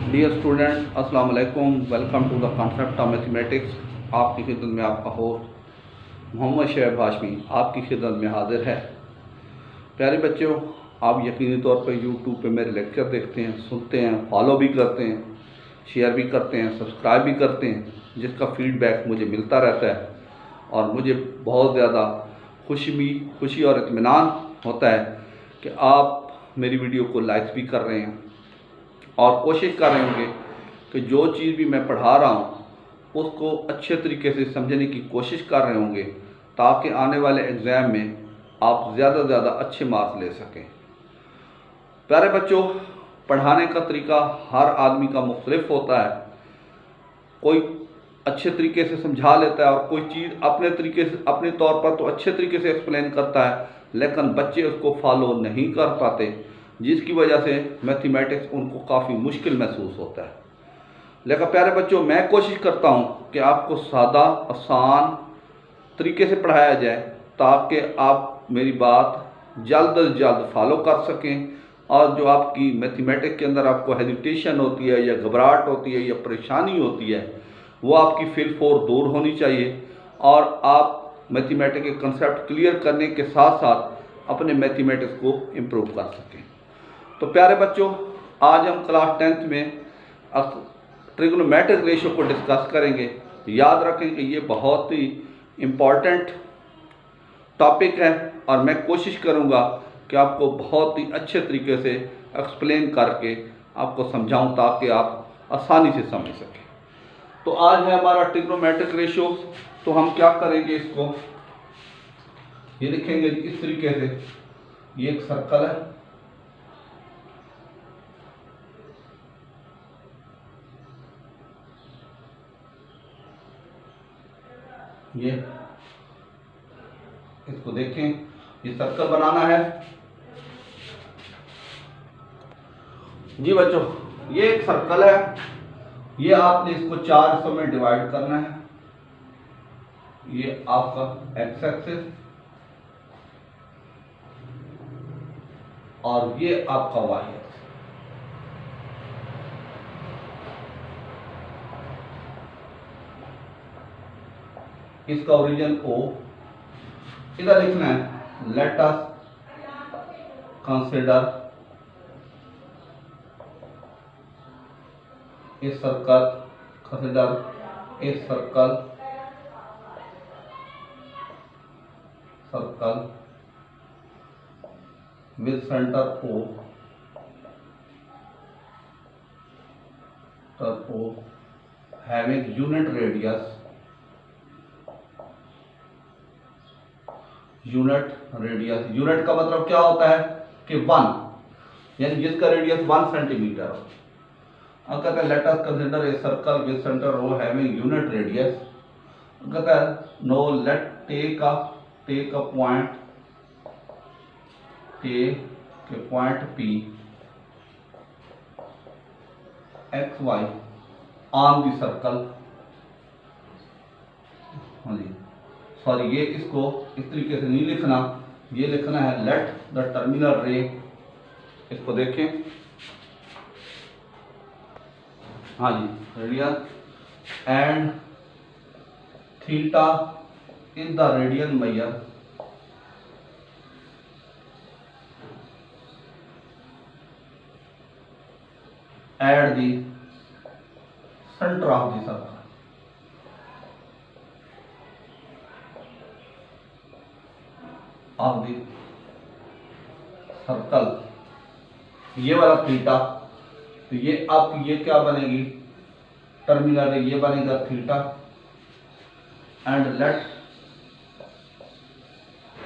Dear student, अस्सलाम वालेकुम। Welcome to the concept of mathematics. आपकी खिदमत में आपका होस्ट मोहम्मद शेब हाशमी आपकी खिदमत में हाजिर है। प्यारे बच्चों, आप यकीनी तौर पर यूट्यूब पे मेरे लेक्चर देखते हैं, सुनते हैं, फॉलो भी करते हैं, शेयर भी करते हैं, सब्सक्राइब भी करते हैं, जिसका फीडबैक मुझे मिलता रहता है और मुझे बहुत ज़्यादा खुशी और इत्मीनान होता है कि आप मेरी वीडियो को लाइक भी कर रहे हैं और कोशिश कर रहे होंगे कि जो चीज़ भी मैं पढ़ा रहा हूँ उसको अच्छे तरीके से समझने की कोशिश कर रहे होंगे, ताकि आने वाले एग्ज़ाम में आप ज़्यादा से ज़्यादा अच्छे मार्क्स ले सकें। प्यारे बच्चों, पढ़ाने का तरीका हर आदमी का मुख्तलिफ होता है। कोई अच्छे तरीके से समझा लेता है और कोई चीज़ अपने तरीके से, अपने तौर पर तो अच्छे तरीके से एक्सप्लेन करता है, लेकिन बच्चे उसको फॉलो नहीं कर पाते, जिसकी वजह से मैथमेटिक्स उनको काफ़ी मुश्किल महसूस होता है। लेकिन प्यारे बच्चों, मैं कोशिश करता हूँ कि आपको सादा आसान तरीके से पढ़ाया जाए, ताकि आप मेरी बात जल्द अज जल्द फॉलो कर सकें और जो आपकी मैथमेटिक्स के अंदर आपको हेजिटेशन होती है या घबराहट होती है या परेशानी होती है, वो आपकी फिल फोर दूर होनी चाहिए और आप मैथमेटिक्स के कंसेप्ट क्लियर करने के साथ साथ अपने मैथमेटिक्स को इम्प्रूव कर सकें। तो प्यारे बच्चों, आज हम क्लास 10th में ट्रिग्नोमेट्रिक रेशियो को डिस्कस करेंगे। याद रखें कि ये बहुत ही इम्पॉर्टेंट टॉपिक है और मैं कोशिश करूँगा कि आपको बहुत ही अच्छे तरीके से एक्सप्लेन करके आपको समझाऊं, ताकि आप आसानी से समझ सकें। तो आज है हमारा ट्रिग्नोमेट्रिक रेशियो। तो हम क्या करेंगे, इसको ये लिखेंगे इस तरीके से। ये एक सर्कल है, ये इसको देखें, ये सर्कल बनाना है जी बच्चों। ये एक सर्कल है, ये आपने इसको 4 हिस्सों में डिवाइड करना है। ये आपका एक्स एक्सिस और ये आपका वाई एक्सिस। इसका ओरिजिन O, इधर लिखना है let us consider a circle, consider a circle with center O having unit radius, unit का मतलब क्या होता है कि 1, यानी जिसका रेडियस 1 सेंटीमीटर हो। अब कहता है let us consider a circle with centre O having unit radius. कहता है no let take a point P X Y on the circle. हाँ जी, सॉरी, ये इसको इस तरीके से नहीं लिखना, ये लिखना है लेट द टर्मिनल रे। इसको देखें, हाँ जी, radius and theta is the radian measure at the centre of the circle. Of the circle, ये वाला थीटा, तो ये आपकी ये क्या बनेगी, टर्मिनल है, ये बनेगा theta. And let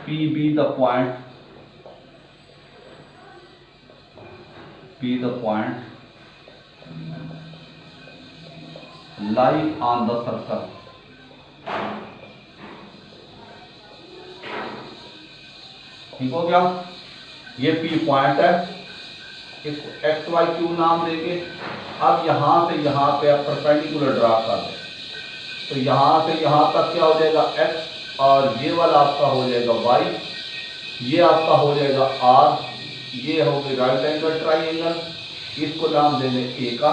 P be the point lie on the circle. ठीक हो गया, ये P पॉइंट है, इसको एक्स वाई क्यू नाम देंगे। अब यहां से यहां पे आप परपेंडिकुलर ड्रा कर दें, तो यहां से यहां तक क्या हो जाएगा एक्स, और ये वाला आपका हो जाएगा वाई, ये आपका हो जाएगा आर, ये हो गई राइट एंगल ट्राइंगल, इसको नाम देंगे ए का,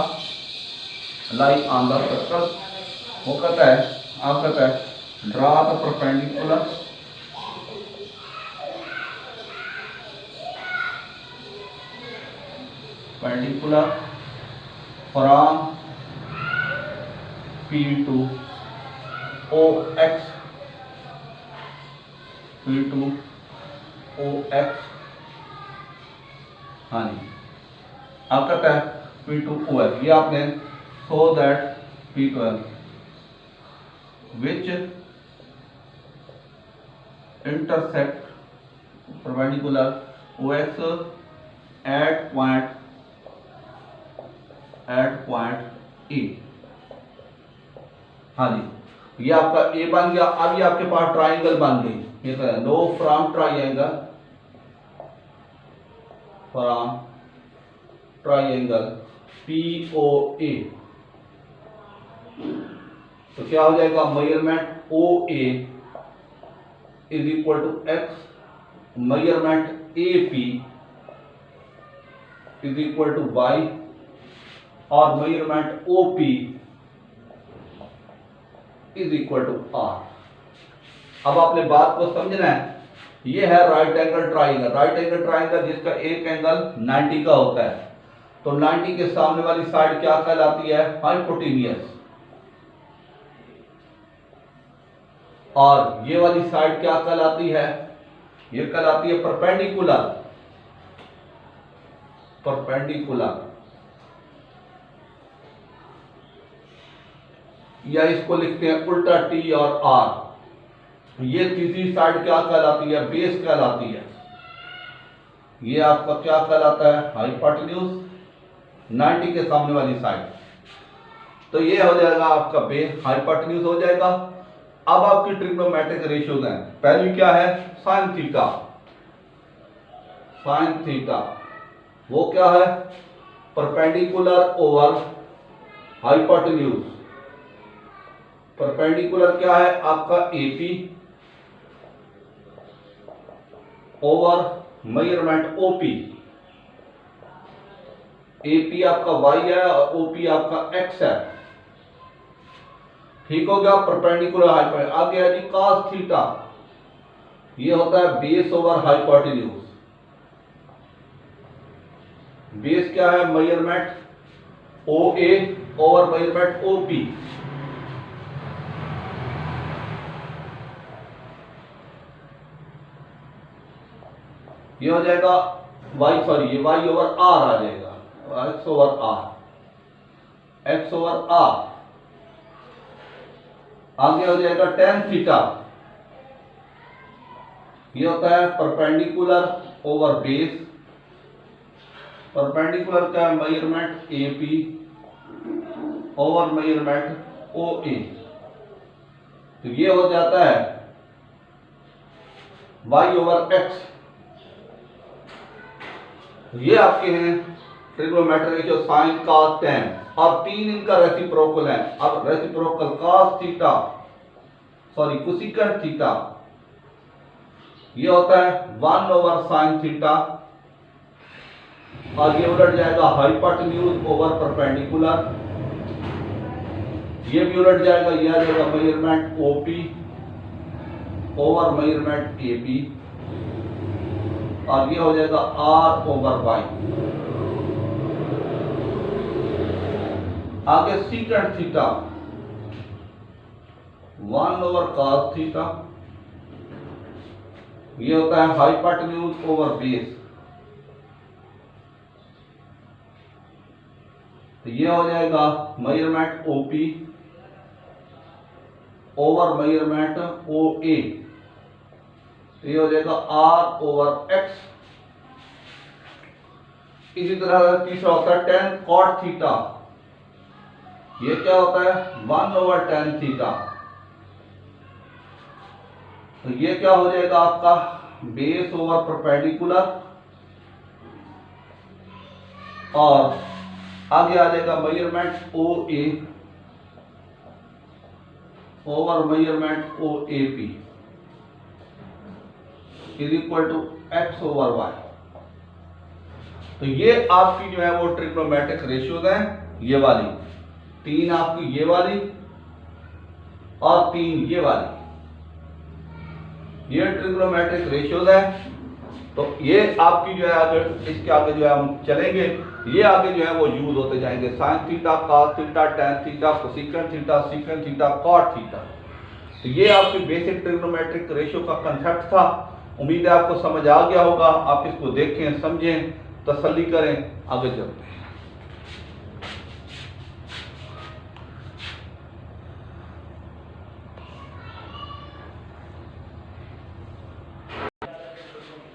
लाई ऑन द सर्कल। वो कहता है, आप कहता है draw the perpendicular from P to OX, P to OX। हाँ जी, आप कहता है P to OX, ये आपने so that P to L which intersect perpendicular OX at point E। हाँ जी, ये आपका ए बन गया। अब ये आपके पास ट्राइंगल बन गई। ये कहता है नो फ्रॉम ट्राइंगल POA। तो क्या हो जाएगा, measurement OA is equal to X, measurement AP is equal to Y, और measurement OP is equal to R। अब आपने बात को समझना है। ये है right angle triangle. Right angle triangle जिसका एक एंगल 90 का होता है, तो 90 के सामने वाली साइड क्या कहलाती है, हाइपोटेन्यूस, और ये वाली साइड क्या कहलाती है, ये कहलाती है परपेंडिकुलर। या इसको लिखते हैं उल्टा T और R। ये तीसरी साइड क्या कहलाती है, बेस कहलाती है। ये आपका क्या कहलाता है, हाइपोटेन्यूस, 90 के सामने वाली साइड। तो ये हो जाएगा आपका बेस, हाइपोटेन्यूस हो जाएगा। अब आपकी ट्रिग्नोमेट्रिक रेशियोज हैं। पहली क्या है, साइन थीटा। साइन थीटा वो क्या है, परपेंडिकुलर ओवर हाइपोटेन्यूस। परपेंडिकुलर क्या है आपका AP over measurement OP। AP आपका Y है और OP आपका X है। ठीक हो गया, परपेंडिकुलर हाइपोटेन्यूस। आगे है जी cos थीटा, ये होता है बेस ओवर हाइपोटेन्यूस। बेस क्या है, measurement OA over measurement OP। ये हो जाएगा y ओवर R आ जाएगा, X ओवर R। आगे हो जाएगा tan थीटा, ये होता है परपेंडिकुलर ओवर बेस। परपेंडिकुलर का measurement AP over measurement OA। तो ये हो जाता है y ओवर X। ये आपके हैं trigonometric ratio sine cos tan, और तीन इनका रेसिप्रोकल है। अब रेसिप्रोकल कॉस थीटा कोसेकंट थीटा, ये होता है 1 ओवर साइन थीटा, और ये उलट जाएगा हाइपोटेन्यूज ओवर परपेंडिकुलर। ये भी उलट जाएगा, ये आ जाएगा measurement OP over measurement AP, और ये हो जाएगा R ओवर Y। आगे secant theta 1 over cos theta, ये होता है हाइपोटेन्यूज ओवर बेस। तो ये हो जाएगा measurement OP over measurement OA। ये हो जाएगा R ओवर X। इसी तरह तीसरा होता है tan cot थीटा, ये क्या होता है 1 ओवर tan थीटा। तो ये क्या हो जाएगा आपका बेस ओवर परपेंडिकुलर, और आगे आ जाएगा measurement OA over measurement OAP is equal to X over Y। तो ये आपकी जो है वो ट्रिग्नोमेट्रिक रेशियोज हैं, ये वाली। 3 आपकी ये वाली और 3 ये वाली, ये ट्रिग्नोमेट्रिक रेशियोज है। तो ये आपकी जो है अगर इसके आगे जो है हम चलेंगे, ये आगे जो है वो यूज होते जाएंगे, sine theta, cos theta, tan theta, cosecant theta, secant theta, cot theta. तो ये आपकी बेसिक ट्रिग्नोमेट्रिक रेशियो का कंसेप्ट था। उम्मीद है आपको समझ आ गया होगा। आप इसको देखें, समझें, तसल्ली करें, आगे चलते हैं।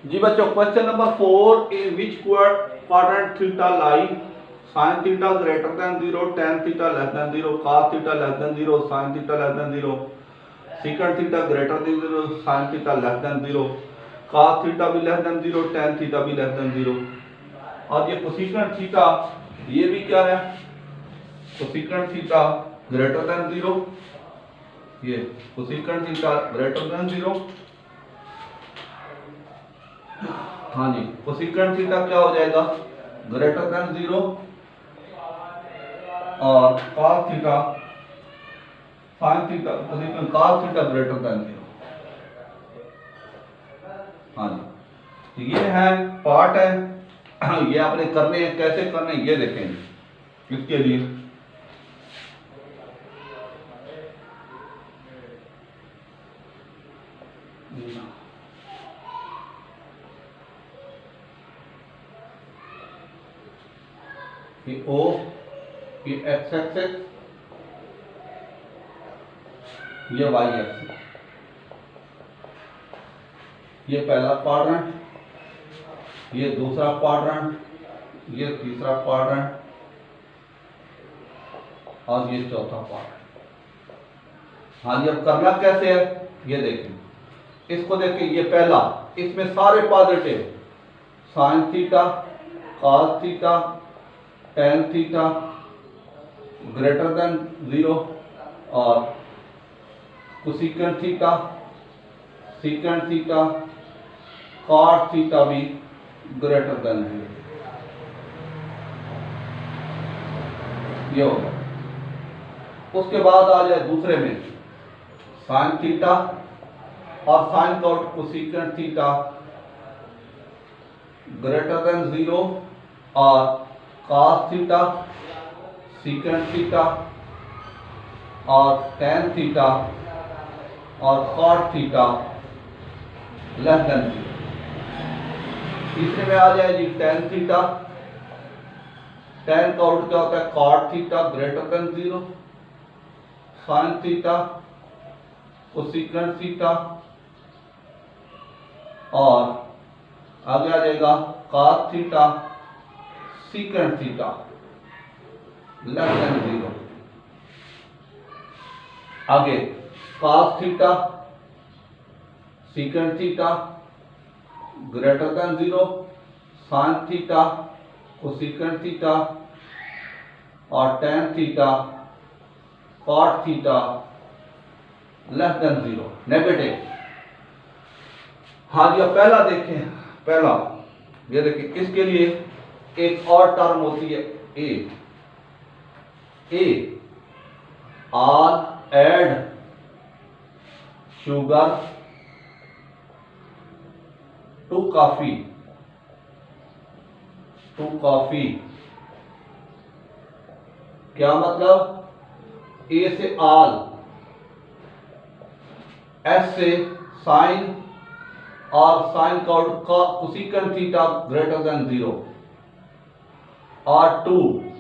जी बच्चों, क्वेश्चन नंबर 4, इन विच quadrant theta lie? Sine theta greater than 0, tan theta less than 0, cos theta less than 0, sine theta less than 0, second theta greater than 0, sine theta less than 0, cos theta भी less than 0, tan theta भी less than 0। और ये cosecant theta, ये भी क्या है? Cosecant theta greater than 0, ये cosecant theta greater than 0। हाँ जी, कोसेकेंट थीटा क्या हो जाएगा? ग्रेटर देन 0, और cos theta, sign theta, cosecant cos theta greater than 0। हाँ जी, तो ये है पार्ट है। ये आपने करने हैं, कैसे करने हैं ये देखेंगे। इसके लिए ये O, ये एक्स एक्सिस, ये वाई एक्सिस, ये पहला क्वाड्रेंट, ये दूसरा क्वाड्रेंट, ये तीसरा क्वाड्रेंट, और ये चौथा क्वाड्रेंट। हाँ जी, अब करना कैसे है ये देखें। इसको देखें, ये पहला, इसमें सारे positive, sine theta, cos theta, tan theta greater than 0, और cosecant theta, secant theta, cot theta भी ग्रेटर देन 0। ये होगा। उसके बाद आ जाए दूसरे में, साइन थीटा और sine cot cosecant theta greater than 0, और कॉस थीटा, सेकेंट थीटा, और टैन थीटा, और कॉट थीटा लेस देन 0। तीसरे में आ जाए जी टैन थीटा। टैन का आउट क्या होता है? Cot theta greater than 0, sine theta, cosecant theta, और आगे आ जाएगा cos theta, secant theta less than 0। आगे cos theta, secant theta greater than 0, sine theta, cosecant theta, और tan theta, cot theta less than 0, negative. हाँ जी, अब पहला देखें। पहला ये देखिए, इसके लिए एक और टर्म होती है A all add sugar to coffee, क्या मतलब? ए से ऑल, एस से साइन, और sine cosecant theta greater than 0, और 2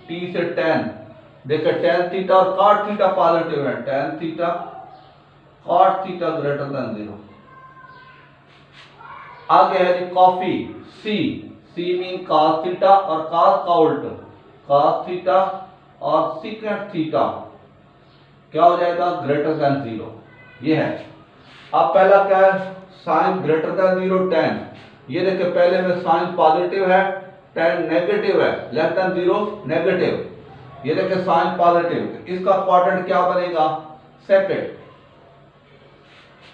टी से टैन। देखिए टैन थीटा और कॉट थीटा पॉजिटिव है, tan theta, cot theta greater than 0। आगे है जी coffee, C mean cos theta और कॉस का उल्ट, कॉस थीटा और सेकेंट थीटा क्या हो जाएगा? Greater than 0। ये है। अब पहला क्या है? Sine greater than 0, tan. ये देखिए पहले में साइन पॉजिटिव है, टैन नेगेटिव है, लेस देन 0 नेगेटिव। ये देखिए साइन पॉजिटिव, इसका क्वाड्रेंट क्या बनेगा? सेकेंड।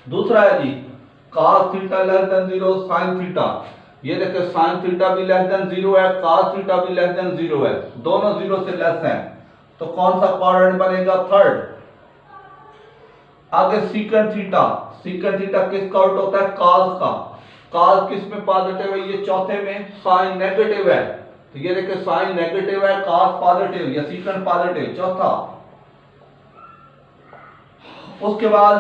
दूसरा है जी cos theta less than 0, sine theta. ये देखिए साइन थीटा भी लेस देन 0 है, कॉस थीटा भी लेस देन 0 है, दोनों 0 से लेस हैं, तो कौन सा क्वाड्रेंट बनेगा? थर्ड। आगे सीकंड थीटा, सीकंड थीटा किसका उल्टा होता है? कॉस का। कॉस किस में पॉजिटिव है? ये चौथे में। साइन नेगेटिव है, तो ये देखिए साइन नेगेटिव है, कॉस पॉजिटिव या सीकंड पॉजिटिव, चौथा। उसके बाद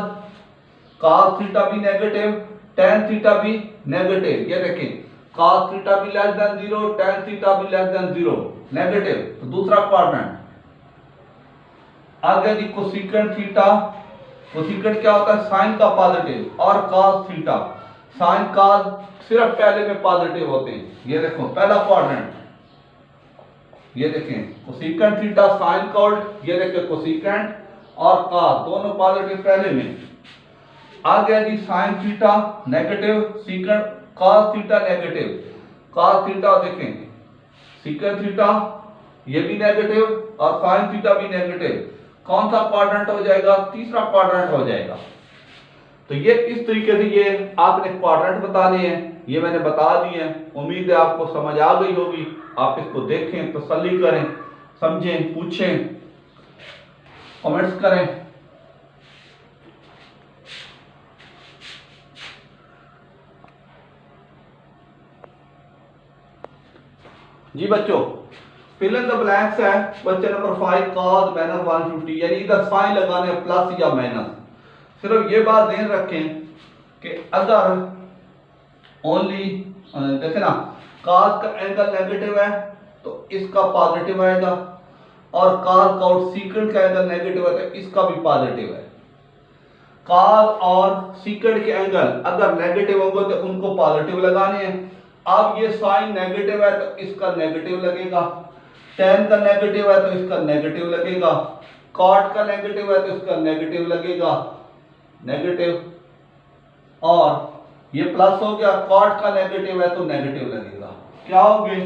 कॉस थीटा भी नेगेटिव, टेन थीटा भी नेगेटिव। ये देखिए कॉस थीटा भी लेस देन 0, टेन थीटा भी लेस देन 0, नेगेटिव। तो दूसरा क्वाड्रेंट। आगे जी कोसेकेंट थीटा, कोसेकेंट क्या होता है? साइन का पॉजिटिव, और कॉस थीटा, साइन कॉस सिर्फ पहले में पॉजिटिव होते हैं। ये देखो पहला क्वाड्रेंट, ये देखें कोसेकेंट थीटा साइन का उल्ट, ये देखें कोसेकेंट और कॉस दोनों पॉजिटिव पहले में। आ गया जी sine theta negative, secant cos theta negative, cos theta देखें सीकेंट थीटा ये भी नेगेटिव और साइन थीटा भी नेगेटिव। कौन सा क्वाड्रेंट हो जाएगा? तीसरा क्वाड्रेंट हो जाएगा। तो ये इस तरीके से ये आपने क्वाड्रेंट बताने हैं, ये मैंने बता दिए हैं। उम्मीद है आपको समझ आ गई होगी। आप इसको देखें, तसल्ली करें, समझें, पूछें, कमेंट्स करें। जी बच्चों, फिल इन द ब्लैंक्स है क्वेश्चन नंबर 5 cos माइनस 150, यानी इधर साइन लगाने प्लस या माइनस। सिर्फ ये बात ध्यान रखें कि अगर ओनली देखे ना cos का एंगल नेगेटिव है तो इसका पॉजिटिव आएगा, और cos का और सीकेंट का एंगल नेगेटिव है तो इसका भी पॉजिटिव है। cos और सीकेंट के एंगल अगर नेगेटिव होंगे तो उनको पॉजिटिव लगाने हैं। अब ये साइन नेगेटिव है तो इसका नेगेटिव लगेगा, टेन का नेगेटिव है तो इसका नेगेटिव लगेगा, कॉट का नेगेटिव है तो इसका नेगेटिव लगेगा, नेगेटिव। और ये प्लस हो गया, कॉट का नेगेटिव है तो नेगेटिव लगेगा। क्या होंगे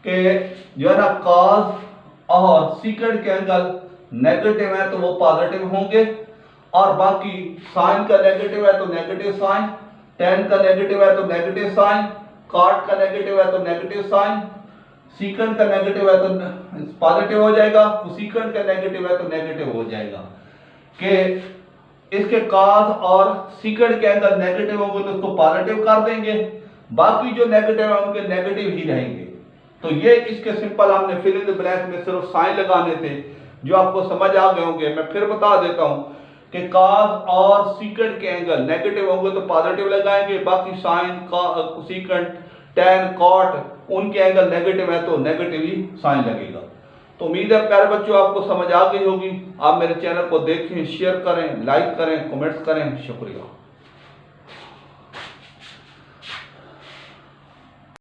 कि जो है ना कॉस और सीकेंट के एंगल नेगेटिव है तो वो पॉजिटिव होंगे, और बाकी साइन का नेगेटिव है तो नेगेटिव साइन, टेन का नेगेटिव है तो नेगेटिव साइन, कॉट का नेगेटिव है तो नेगेटिव साइन, सीकेंट का नेगेटिव है तो पॉजिटिव हो जाएगा, कोसेकेंट का नेगेटिव है तो नेगेटिव हो जाएगा। कि इसके कॉस और सीकेंट के एंगल नेगेटिव होंगे तो उसको पॉजिटिव कर देंगे, बाकी जो नेगेटिव है उनके नेगेटिव ही रहेंगे। तो ये इसके सिंपल हमने फिल इन द ब्लैंक में सिर्फ साइन लगाने थे, जो आपको समझ आ गए होंगे। मैं फिर बता देता हूं कि कॉस और सीकेंट के एंगल नेगेटिव होंगे तो पॉजिटिव लगाएंगे, बाकी साइन कोसेकेंट टेन कॉट उनके एंगल नेगेटिव है तो नेगेटिव ही साइन लगेगा। तो उम्मीद है प्यारे बच्चों आपको समझ आ गई होगी। आप मेरे चैनल को देखें, शेयर करें, लाइक करें, कमेंट्स करें। शुक्रिया।